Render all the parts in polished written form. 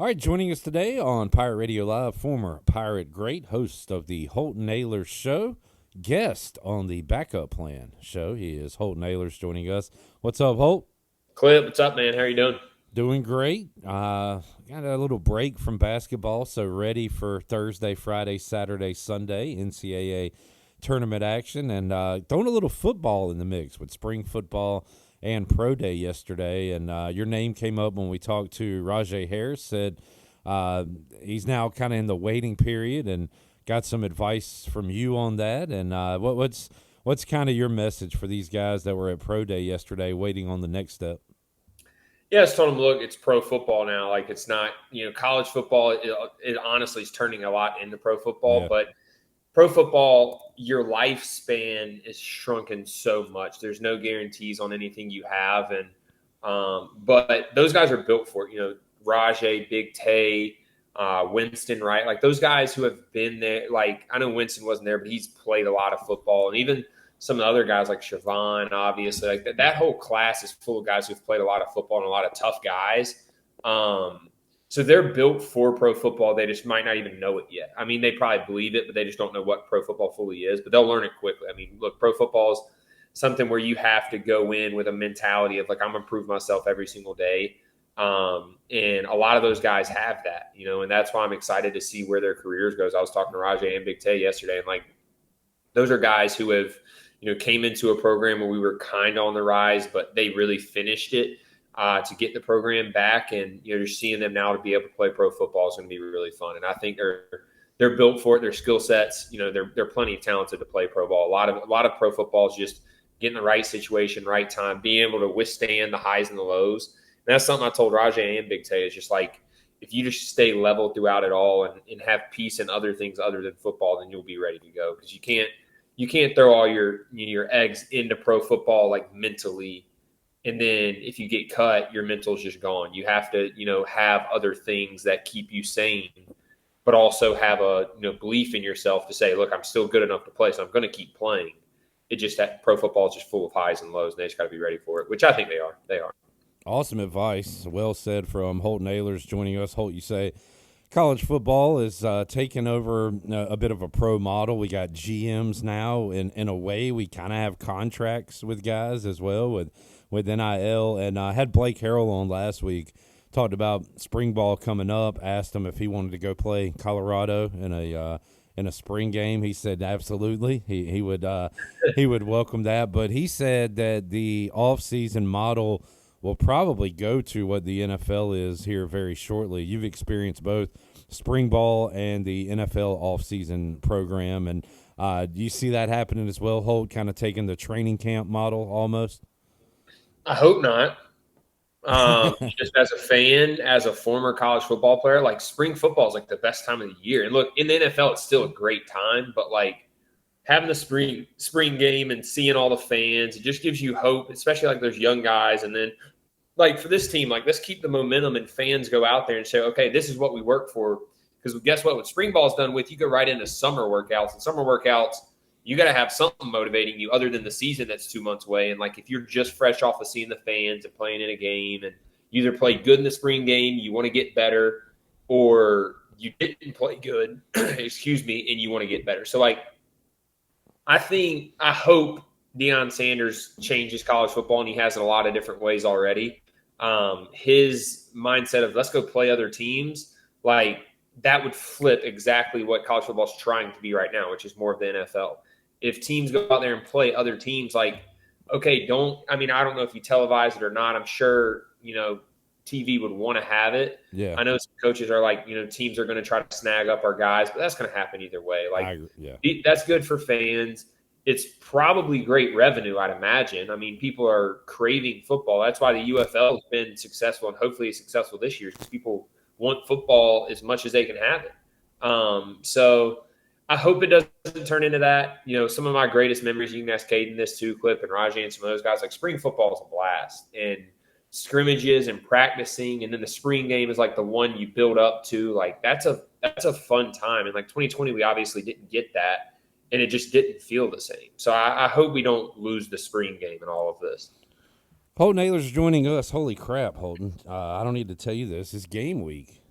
All right, joining us today on Pirate Radio Live, former Pirate great, host of the Holton Ahlers Show, guest on the Backup Plan Show. He is Holton Ahlers joining us. What's up, Holt? Clip, what's up, man? How are you doing? Doing great. Got a little break from basketball, so ready for Thursday, Friday, Saturday, Sunday NCAA tournament action, and throwing a little football in the mix with spring football and pro day yesterday. And your name came up when we talked to Rajay Harris. Said he's now kind of in the waiting period, and got some advice from you on that. And what's kind of your message for these guys that were at pro day yesterday, waiting on the next step? Yeah, I just told him, look, it's pro football now. Like, it's not, college football, it honestly is turning a lot into pro football. Yeah. But pro football, your lifespan is shrunken so much. There's no guarantees on anything you have. But those guys are built for it. Rajay, Big Tay, Winston, right? Like, those guys who have been there, like, I know Winston wasn't there, but he's played a lot of football. And even some of the other guys like Siobhan, obviously, like that whole class is full of guys who've played a lot of football and a lot of tough guys. So they're built for pro football. They just might not even know it yet. I mean, they probably believe it, but they just don't know what pro football fully is. But they'll learn it quickly. I mean, look, pro football is something where you have to go in with a mentality of like, I'm going to prove myself every single day. And a lot of those guys have that, and that's why I'm excited to see where their careers goes. I was talking to Rajay and Big Tay yesterday, and like, those are guys who have, came into a program where we were kind of on the rise, but they really finished it to get the program back. And you're seeing them now to be able to play pro football is going to be really fun. And I think they're built for it. Their skill sets, they're plenty talented to play pro ball. A lot of pro football is just getting the right situation, right time, being able to withstand the highs and the lows. And that's something I told Rajay and Big Tay is just like, if you just stay level throughout it all and have peace in other things other than football, then you'll be ready to go. Because you can't throw all your eggs into pro football like mentally, and then if you get cut, your mental's just gone. You have to have other things that keep you sane, but also have a belief in yourself to say, look, I'm still good enough to play, so I'm going to keep playing. It just that pro football is just full of highs and lows, and they just got to be ready for it, which I think they are. They are. Awesome advice. Well said from Holton Ahlers joining us. Holt, you say college football is taking over a bit of a pro model. We got GMs now. In a way, we kind of have contracts with guys as well with NIL. And I had Blake Harrell on last week, talked about spring ball coming up, asked him if he wanted to go play Colorado in a spring game. He said absolutely. He would welcome that. But he said that the offseason model will probably go to what the NFL is here very shortly. You've experienced both spring ball and the NFL offseason program, and do you see that happening as well, Holt, kind of taking the training camp model almost? I hope not. Just as a fan, as a former college football player, like spring football is like the best time of the year. And look, in the NFL, it's still a great time, but like having the spring game and seeing all the fans, it just gives you hope, especially like those young guys. And then like for this team, like let's keep the momentum and fans go out there and say, okay, this is what we work for. Because guess what? What spring ball is done with, you go right into summer workouts. And summer workouts, you got to have something motivating you other than the season that's 2 months away. And like if you're just fresh off of seeing the fans and playing in a game, and you either play good in the spring game, you want to get better, or you didn't play good, excuse me, and you want to get better. So like I hope Deion Sanders changes college football, and he has in a lot of different ways already. His mindset of let's go play other teams, like that would flip exactly what college football is trying to be right now, which is more of the NFL. If teams go out there and play other teams, like, okay, I don't know if you televise it or not. I'm sure, TV would want to have it. Yeah. I know some coaches are like, teams are going to try to snag up our guys, but that's going to happen either way. Like, that's good for fans. It's probably great revenue, I'd imagine. I mean, people are craving football. That's why the UFL has been successful, and hopefully it's successful this year, because people want football as much as they can have it. So I hope it doesn't turn into that. Some of my greatest memories, you can ask Caden this too, Clip and Rajay and some of those guys, like spring football is a blast. And scrimmages and practicing, and then the spring game is like the one you build up to. Like that's a fun time. And like 2020, we obviously didn't get that. And it just didn't feel the same. So I hope we don't lose the spring game in all of this. Holton Ahlers joining us. Holy crap, Holton. I don't need to tell you this. It's game week.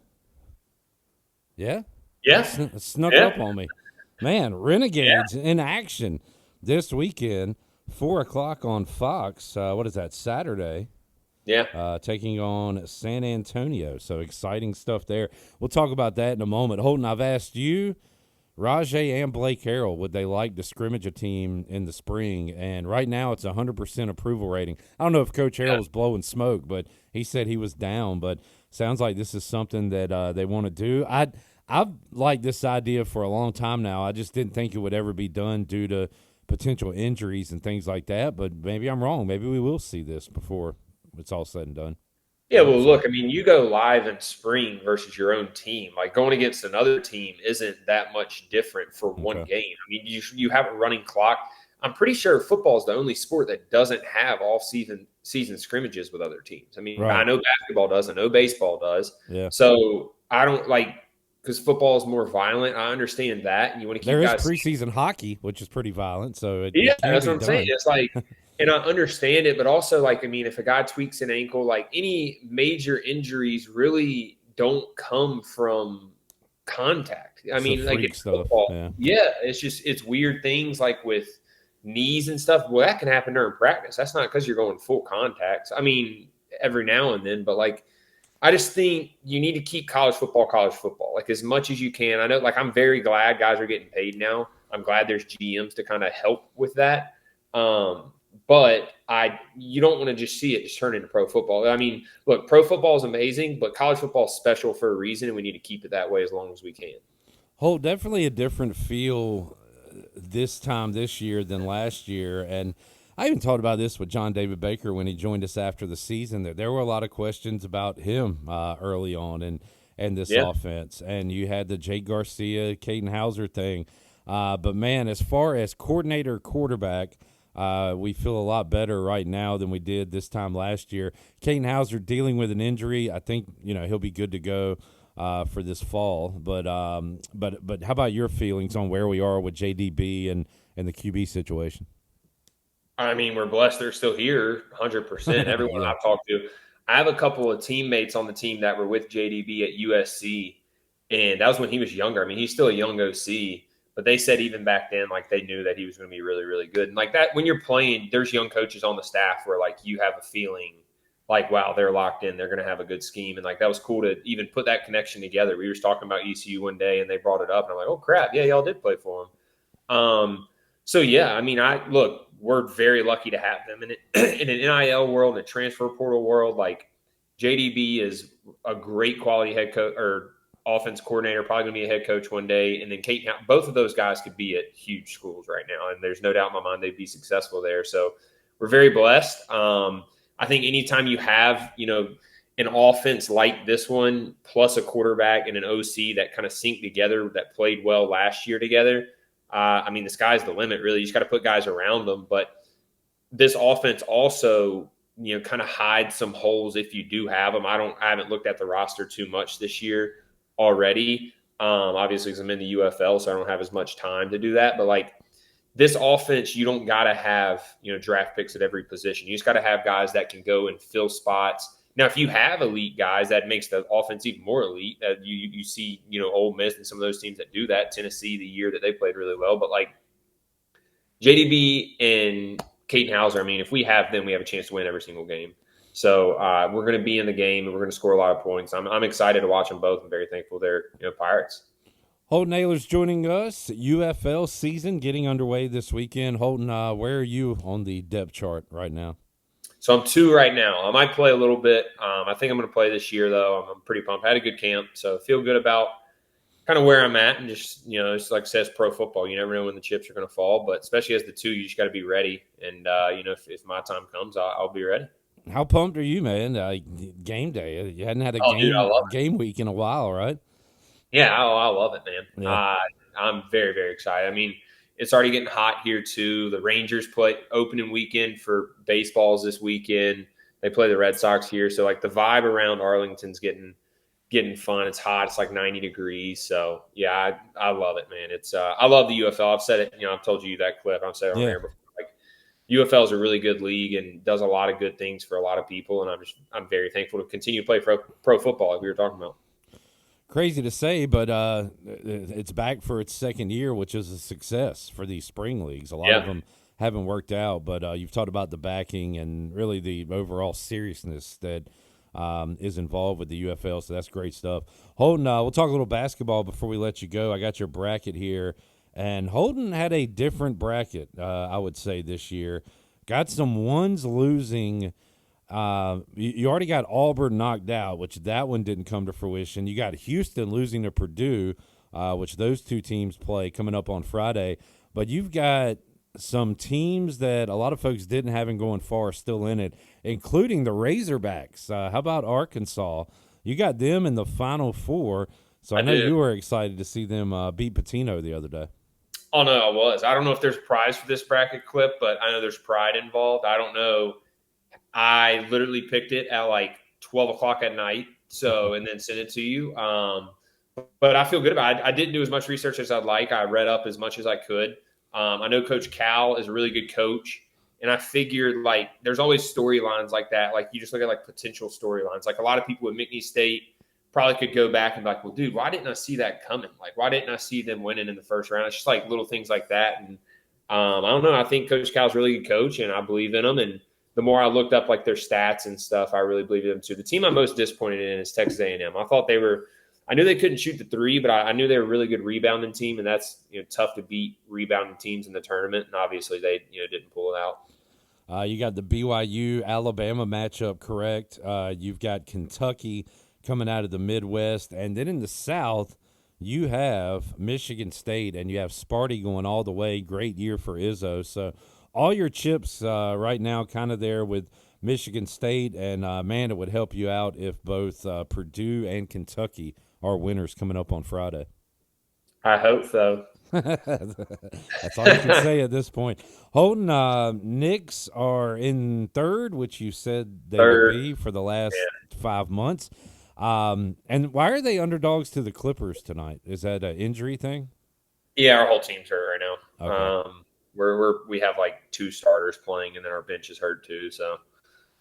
Yeah, Yeah, snuck yeah, up on me. Man, yeah, Renegades in action this weekend, 4 o'clock on Fox. What is that, Saturday? yeah. Taking on San Antonio. So exciting stuff there. We'll talk about that in a moment. Holden, I've asked you, Rajay and Blake Harrell, would they like to scrimmage a team in the spring? And right now it's 100% approval rating. I don't know if Coach Harrell was blowing smoke, but he said he was down. But sounds like this is something that they want to do. I've liked this idea for a long time now. I just didn't think it would ever be done due to potential injuries and things like that. But maybe I'm wrong. Maybe we will see this before it's all said and done. I Yeah, hope well, so. look, I mean, you go live in spring versus your own team. Like going against another team isn't that much different for one Okay. game. I mean, you have a running clock. I'm pretty sure football is the only sport that doesn't have all season scrimmages with other teams. I mean, I Right. know basketball does, I know baseball does. Yeah. So I don't like because football is more violent. I understand that, and you want to keep There is guys. preseason hockey, which is pretty violent, so Yeah, it can that's what be I'm saying. done. It's like, and I understand it, but also like, I mean, if a guy tweaks an ankle, like any major injuries really don't come from contact. I It's the mean, like in freak stuff. football, Yeah. yeah, it's weird things like with knees and stuff. Well, that can happen during practice. That's not because you're going full contact. I mean, every now and then, but like, I just think you need to keep college football, like as much as you can. I know, like, I'm very glad guys are getting paid now. I'm glad there's GMs to kind of help with that. Um, but you don't want to just see it just turn into pro football. I mean, look, pro football is amazing, but college football is special for a reason, and we need to keep it that way as long as we can. Whole definitely a different feel this time this year than last year. And I even talked about this with John David Baker when he joined us after the season. That there were a lot of questions about him early on and this Yeah. offense. And you had the Jake Garcia, Caden Hauser thing. But man, as far as coordinator quarterback, we feel a lot better right now than we did this time last year. Caden Hauser dealing with an injury. I think he'll be good to go for this fall. But how about your feelings on where we are with JDB and the QB situation? I mean, we're blessed they're still here, 100%. Everyone Yeah. I've talked to, I have a couple of teammates on the team that were with JDB at USC, and that was when he was younger. I mean, he's still a young OC, but they said even back then, like they knew that he was going to be really, really good. And like that, when you're playing, there's young coaches on the staff where like you have a feeling like, wow, they're locked in, they're going to have a good scheme, and like that was cool to even put that connection together. We were talking about ECU one day, and they brought it up, and I'm like, oh crap, yeah, y'all did play for him. So yeah, I mean, I look, we're very lucky to have them in, in an NIL world, in a transfer portal world. Like JDB is a great quality head coach or offense coordinator, probably going to be a head coach one day. And then Kate, both of those guys could be at huge schools right now, and there's no doubt in my mind they'd be successful there. So we're very blessed. I think anytime you have an offense like this one plus a quarterback and an OC that kind of sync together, that played well last year together. I mean, the sky's the limit, really. You just got to put guys around them. But this offense also, kind of hides some holes if you do have them. I haven't looked at the roster too much this year already. Obviously, because I'm in the UFL, so I don't have as much time to do that. But like this offense, you don't got to have draft picks at every position. You just got to have guys that can go and fill spots. Now, if you have elite guys, that makes the offense even more elite. You see, Ole Miss and some of those teams that do that. Tennessee, the year that they played really well, but like JDB and Caden Hauser, I mean, if we have them, we have a chance to win every single game. So we're going to be in the game and we're going to score a lot of points. I'm excited to watch them both. I'm very thankful they're Pirates. Holton Ahlers joining us. UFL season getting underway this weekend. Holton, where are you on the depth chart right now? So I'm 2 right now. I might play a little bit. I think I'm going to play this year, though. I'm pretty pumped. I had a good camp, so feel good about kind of where I'm at. And just, it's like it says pro football. You never know when the chips are going to fall. But especially as the 2, you just got to be ready. And, if my time comes, I'll be ready. How pumped are you, man? Game day. You hadn't had a Oh, dude, I love it. game week in a while, right? Yeah, I love it, man. Yeah. I'm very, very excited. I mean, it's already getting hot here too. The Rangers play opening weekend for baseballs this weekend. They play the Red Sox here, so like the vibe around Arlington's getting fun. It's hot. It's like 90 degrees. So yeah, I love it, man. It's I love the UFL. I've said it. I've told you that clip. I've said it on Yeah. there before. Like UFL is a really good league and does a lot of good things for a lot of people. And I'm very thankful to continue to play pro football like we were talking about. Crazy to say, but it's back for its second year, which is a success for these spring leagues. A lot of them haven't worked out, but you've talked about the backing and really the overall seriousness that is involved with the UFL, so that's great stuff. Holton, we'll talk a little basketball before we let you go. I got your bracket here, and Holton had a different bracket, I would say, this year. Got some ones losing. You already got Auburn knocked out, which that one didn't come to fruition. You got Houston losing to Purdue, which those two teams play coming up on Friday. But you've got some teams that a lot of folks didn't have going far still in it, including the Razorbacks. How about Arkansas? You got them in the Final Four, so I know you were excited to see them beat Pitino the other day. Oh, no, I was. I don't know if there's prize for this bracket clip, but I know there's pride involved. I don't know. I literally picked it at like 12 o'clock at night, and then sent it to you. But I feel good about it. I didn't do as much research as I'd like. I read up as much as I could. I know Coach Cal is a really good coach, and I figured like there's always storylines like that. Like you just look at like potential storylines. Like a lot of people at McNeese State probably could go back and be like, well, dude, why didn't I see that coming? Like, why didn't I see them winning in the first round? It's just like little things like that. And I don't know. I think Coach Cal's a really good coach, and I believe in him. And the more I looked up like their stats and stuff, I really believe in them too. The team I'm most disappointed in is Texas A&M. I knew they couldn't shoot the three, but I knew they were a really good rebounding team, and that's tough to beat rebounding teams in the tournament. And obviously they didn't pull it out. You got the BYU Alabama matchup correct. You've got Kentucky coming out of the Midwest, and then in the South you have Michigan State and you have Sparty going all the way. Great year for Izzo. So all your chips right now kind of there with Michigan State, and, man, it would help you out if both Purdue and Kentucky are winners coming up on Friday. I hope so. That's all you can say at this point. Holton, Knicks are in third, which you said they would be for the last 5 months. And why are they underdogs to the Clippers tonight? Is that an injury thing? Yeah, our whole team's hurt right now. Okay. We have like 2 starters playing, and then our bench is hurt too. So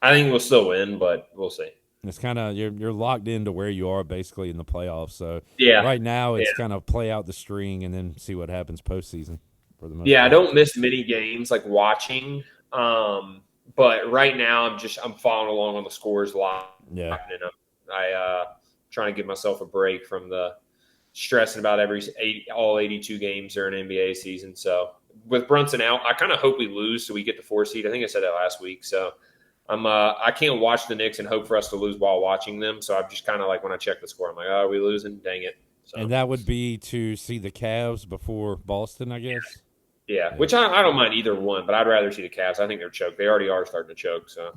I think we'll still win, but we'll see. It's kind of you're locked into where you are basically in the playoffs. So right now it's kind of play out the string and then see what happens postseason for the most part. I don't miss many games like watching, but right now I'm following along on the scores live. Yeah, and I trying to give myself a break from the stressing about all 82 games during NBA season. So with Brunson out, I kind of hope we lose so we get the 4 seed. I think I said that last week. So I can't watch the Knicks and hope for us to lose while watching them. So I'm just kind of like when I check the score, I'm like, oh, are we losing? Dang it. So. And that would be to see the Cavs before Boston, I guess? Yeah, which I don't mind either one, but I'd rather see the Cavs. I think they're choked. They already are starting to choke. So,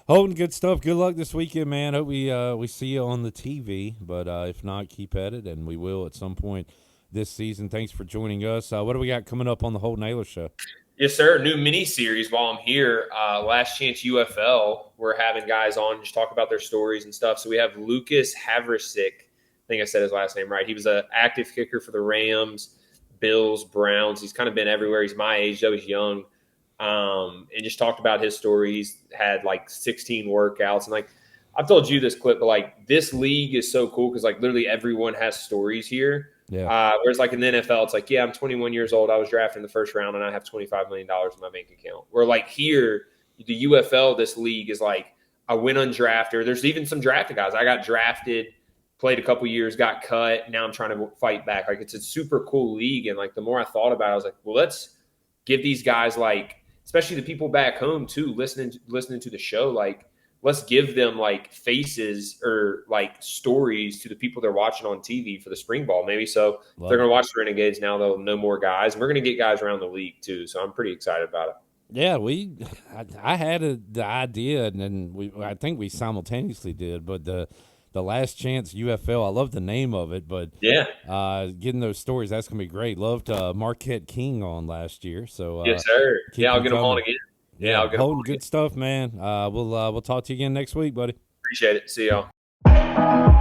Holton, good stuff. Good luck this weekend, man. Hope we see you on the TV, but if not, keep at it, and we will at some point this season. Thanks for joining us. What do we got coming up on the Holton Ahlers Show? Yes, sir. New mini-series while I'm here. Last Chance UFL. We're having guys on just talk about their stories and stuff. So we have Lucas Havrasik. I think I said his last name right. He was an active kicker for the Rams, Bills, Browns. He's kind of been everywhere. He's my age, though he's young. And just talked about his story. He's had like 16 workouts. And like I've told you this clip, but like this league is so cool because like literally everyone has stories here. Yeah. Whereas like in the NFL, it's like, yeah, I'm 21 years old. I was drafted in the first round and I have $25 million in my bank account. Where like here, the UFL, this league is like, I went undrafted. There's even some drafted guys. I got drafted, played a couple years, got cut. Now I'm trying to fight back. Like it's a super cool league. And like the more I thought about it, I was like, well, let's give these guys like, especially the people back home too, listening to the show, like let's give them like faces or like stories to the people they're watching on TV for the spring ball. Maybe so if they're going to watch the Renegades now, they'll know more guys. And we're going to get guys around the league too. So I'm pretty excited about it. Yeah, I had the idea, and then I think we simultaneously did. But the Last Chance UFL, I love the name of it. But getting those stories, that's gonna be great. Loved Marquette King on last year. So yes, sir. Yeah, I'll get them on again. Yeah, I'll get Holton, good stuff, man. We'll talk to you again next week, buddy. Appreciate it. See y'all.